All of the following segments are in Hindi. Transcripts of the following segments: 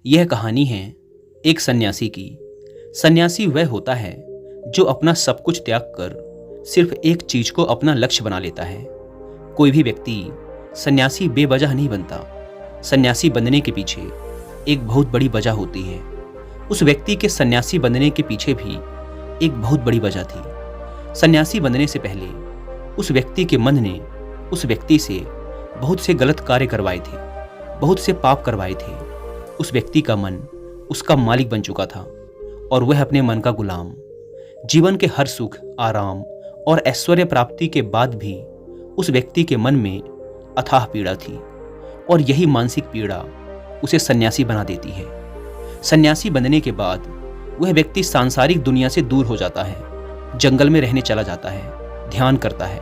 यह कहानी है एक सन्यासी की। सन्यासी वह होता है जो अपना सब कुछ त्याग कर सिर्फ एक चीज को अपना लक्ष्य बना लेता है। कोई भी व्यक्ति सन्यासी बेवजह नहीं बनता। सन्यासी बनने के पीछे एक बहुत बड़ी वजह होती है। उस व्यक्ति के सन्यासी बनने के पीछे भी एक बहुत बड़ी वजह थी। सन्यासी बनने से पहले उस व्यक्ति के मन ने उस व्यक्ति से बहुत से गलत कार्य करवाए थे, बहुत से पाप करवाए थे। उस व्यक्ति का मन उसका मालिक बन चुका था और वह अपने मन का गुलाम। जीवन के हर सुख, आराम और ऐश्वर्य प्राप्ति के बाद भी उस व्यक्ति के मन में अथाह पीड़ा थी और यही मानसिक पीड़ा उसे सन्यासी बना देती है। सन्यासी बनने के बाद वह व्यक्ति सांसारिक दुनिया से दूर हो जाता है, जंगल में रहने चला जाता है, ध्यान करता है,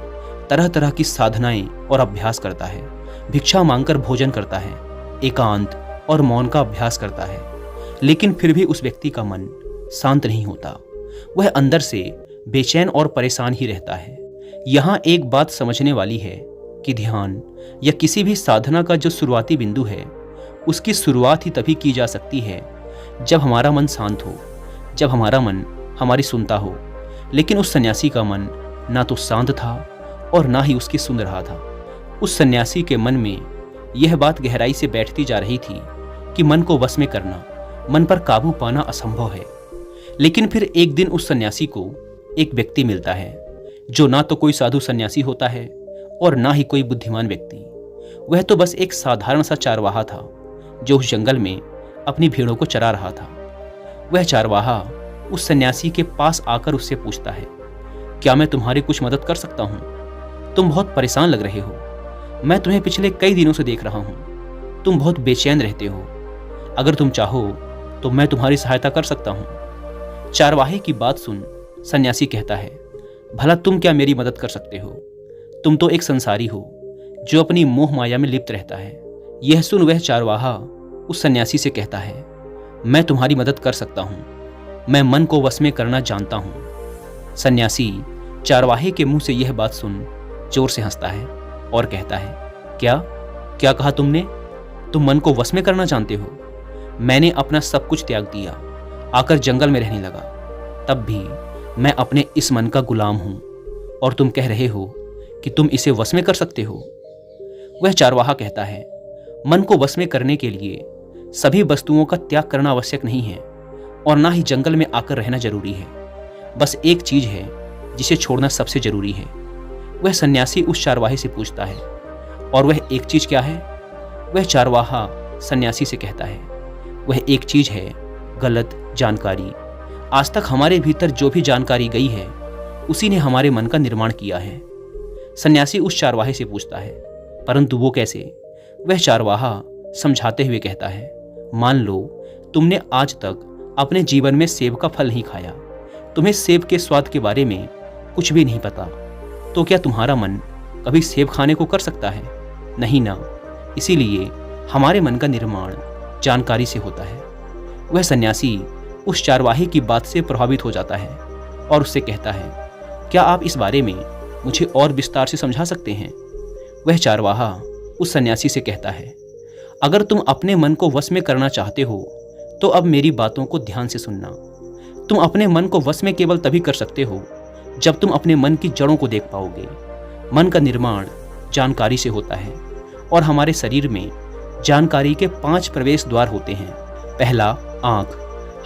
तरह तरह की साधनाएं और अभ्यास करता है, भिक्षा मांगकर भोजन करता है, एकांत और मौन का अभ्यास करता है। लेकिन फिर भी उस व्यक्ति का मन शांत नहीं होता। वह अंदर से बेचैन और परेशान ही रहता है। यहाँ एक बात समझने वाली है कि ध्यान या किसी भी साधना का जो शुरुआती बिंदु है, उसकी शुरुआत ही तभी की जा सकती है जब हमारा मन शांत हो, जब हमारा मन हमारी सुनता हो। लेकिन उस सन्यासी का मन ना तो शांत था और ना ही उसकी सुन रहा था। उस सन्यासी के मन में यह बात गहराई से बैठती जा रही थी कि मन को वश में करना, मन पर काबू पाना असंभव है। लेकिन फिर एक दिन उस सन्यासी को एक व्यक्ति मिलता है जो ना तो कोई साधु सन्यासी होता है और ना ही कोई बुद्धिमान व्यक्ति। वह तो बस एक साधारण सा चारवाहा था जो उस जंगल में अपनी भेड़ों को चरा रहा था। वह चारवाहा उस सन्यासी के पास आकर उससे पूछता है, क्या मैं तुम्हारी कुछ मदद कर सकता हूँ? तुम बहुत परेशान लग रहे हो। मैं तुम्हें पिछले कई दिनों से देख रहा हूँ। तुम बहुत बेचैन रहते हो। अगर तुम चाहो तो मैं तुम्हारी सहायता कर सकता हूँ। चारवाहे की बात सुन सन्यासी कहता है, भला तुम क्या मेरी मदद कर सकते हो? तुम तो एक संसारी हो जो अपनी मोह माया में लिप्त रहता है। यह सुन वह चारवाहा उस सन्यासी से कहता है, मैं तुम्हारी मदद कर सकता हूँ। मैं मन को वश में करना जानता हूँ। सन्यासी चारवाहे के मुंह से यह बात सुन जोर से हंसता है और कहता है, क्या क्या कहा तुमने? तुम मन को वश में करना जानते हो? मैंने अपना सब कुछ त्याग दिया, आकर जंगल में रहने लगा। तब भी मैं अपने इस मन का गुलाम हूं और तुम कह रहे हो कि तुम इसे वश में कर सकते हो। वह चारवाहा कहता है, मन को वश में करने के लिए सभी वस्तुओं का त्याग करना आवश्यक नहीं है और ना ही जंगल में आकर रहना जरूरी है। बस एक चीज है जिसे छोड़ना सबसे जरूरी है। वह सन्यासी उस चारवाहे से पूछता है, और वह एक चीज क्या है? वह चारवाहा सन्यासी से कहता है, वह एक चीज है गलत जानकारी। आज तक हमारे भीतर जो भी जानकारी गई है उसी ने हमारे मन का निर्माण किया है। सन्यासी उस चारवाहे से पूछता है, परंतु वो कैसे? वह चारवाहा समझाते हुए कहता है, मान लो तुमने आज तक अपने जीवन में सेब का फल नहीं खाया, तुम्हें सेब के स्वाद के बारे में कुछ भी नहीं पता, तो क्या तुम्हारा मन कभी सेब खाने को कर सकता है? नहीं ना। इसीलिए हमारे मन का निर्माण जानकारी से होता है। वह सन्यासी उस चारवाहे की बात से प्रभावित हो जाता है और उससे कहता है, क्या आप इस बारे में मुझे और विस्तार से समझा सकते हैं? वह चारवाहा उस सन्यासी से कहता है, अगर तुम अपने मन को वश में करना चाहते हो तो अब मेरी बातों को ध्यान से सुनना। तुम अपने मन को वश में केवल तभी कर सकते हो जब तुम अपने मन की जड़ों को देख पाओगे। मन का निर्माण जानकारी से होता है और हमारे शरीर में जानकारी के 5 प्रवेश द्वार होते हैं। पहला, आँख।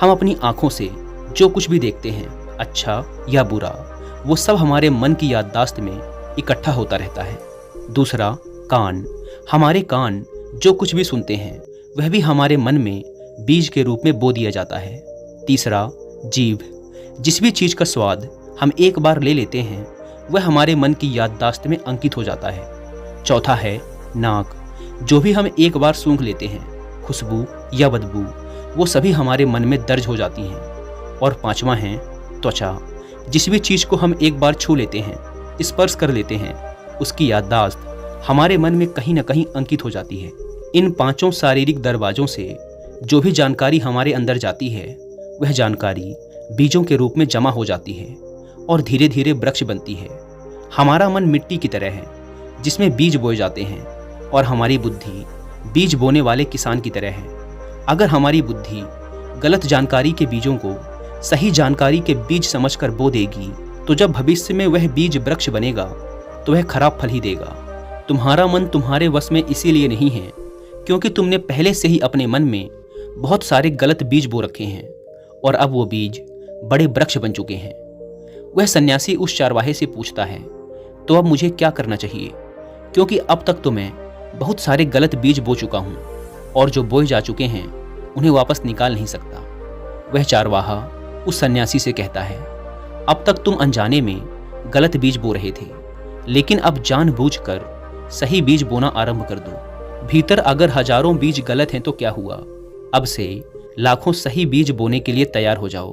हम अपनी आँखों से जो कुछ भी देखते हैं, अच्छा या बुरा, वो सब हमारे मन की याददाश्त में इकट्ठा होता रहता है। दूसरा, कान। हमारे कान जो कुछ भी सुनते हैं वह भी हमारे मन में बीज के रूप में बो दिया जाता है। तीसरा, जीभ। जिस भी चीज़ का स्वाद हम एक बार ले लेते हैं वह हमारे मन की याददाश्त में अंकित हो जाता है। चौथा है नाक। जो भी हम एक बार सूंघ लेते हैं, खुशबू या बदबू, वो सभी हमारे मन में दर्ज हो जाती हैं। और पांचवा है त्वचा। जिस भी चीज़ को हम एक बार छू लेते हैं, स्पर्श कर लेते हैं, उसकी याददाश्त हमारे मन में कहीं ना कहीं अंकित हो जाती है। इन 5 शारीरिक दरवाजों से जो भी जानकारी हमारे अंदर जाती है वह जानकारी बीजों के रूप में जमा हो जाती है और धीरे धीरे वृक्ष बनती है। हमारा मन मिट्टी की तरह है जिसमें बीज बोए जाते हैं और हमारी बुद्धि बीज बोने वाले किसान की तरह है अगर हमारी बुद्धि गलत जानकारी के बीजों को सही जानकारी के बीज समझकर बो देगी तो जब भविष्य में वह बीज वृक्ष बनेगा तो वह खराब फल ही देगा। तुम्हारा मन तुम्हारे वश में इसीलिए नहीं है क्योंकि तुमने पहले से ही अपने मन में बहुत सारे गलत बीज बो रखे हैं और अब वो बीज बड़े वृक्ष बन चुके हैं। वह सन्यासी उस चारवाहे से पूछता है, तो अब मुझे क्या करना चाहिए, क्योंकि अब तक तो मैं बहुत सारे गलत बीज बो चुका हूँ और जो बोए जा चुके हैं उन्हें वापस निकाल नहीं सकता। वह चारवाहा उस सन्यासी से कहता है, अब तक तुम अनजाने में गलत बीज बो रहे थे, लेकिन अब जानबूझकर सही बीज बोना आरंभ कर दो। भीतर अगर हजारों बीज गलत हैं तो क्या हुआ, अब से लाखों सही बीज बोने के लिए तैयार हो जाओ।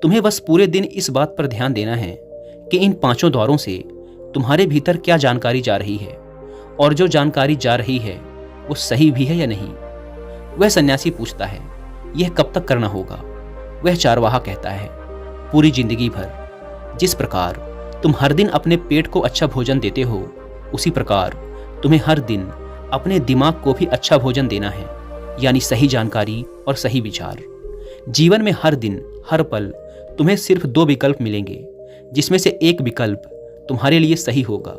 तुम्हें बस पूरे दिन इस बात पर ध्यान देना है कि इन 5 द्वारों से तुम्हारे भीतर क्या जानकारी जा रही है और जो जानकारी जा रही है वो सही भी है या नहीं। वह सन्यासी पूछता है, यह कब तक करना होगा। वह चारवाहा कहता है, पूरी जिंदगी भर। जिस प्रकार तुम हर दिन अपने पेट को अच्छा भोजन देते हो उसी प्रकार तुम्हें हर दिन अपने दिमाग को भी अच्छा भोजन देना है, यानी सही जानकारी और सही विचार। जीवन में हर दिन हर पल तुम्हें सिर्फ 2 विकल्प मिलेंगे, जिसमें से एक विकल्प तुम्हारे लिए सही होगा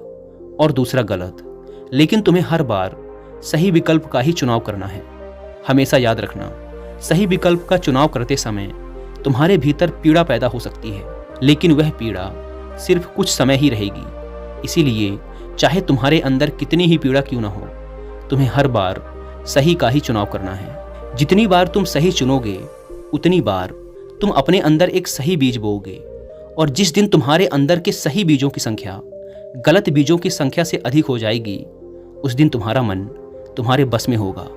और दूसरा गलत, लेकिन तुम्हें हर बार सही विकल्प का ही चुनाव करना है। हमेशा याद रखना, सही विकल्प का चुनाव करते समय तुम्हारे भीतर पीड़ा पैदा हो सकती है, लेकिन वह पीड़ा सिर्फ कुछ समय ही रहेगी। इसीलिए चाहे तुम्हारे अंदर कितनी ही पीड़ा क्यों ना हो, तुम्हें हर बार सही का ही चुनाव करना है। जितनी बार तुम सही चुनोगे उतनी बार तुम अपने अंदर एक सही बीज बोओगे, और जिस दिन तुम्हारे अंदर के सही बीजों की संख्या गलत बीजों की संख्या से अधिक हो जाएगी, उस दिन तुम्हारा मन तुम्हारे बस में होगा।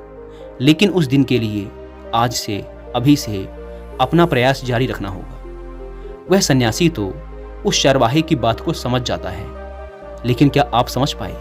लेकिन उस दिन के लिए आज से, अभी से अपना प्रयास जारी रखना होगा। वह सन्यासी तो उस चारवाहे की बात को समझ जाता है, लेकिन क्या आप समझ पाए?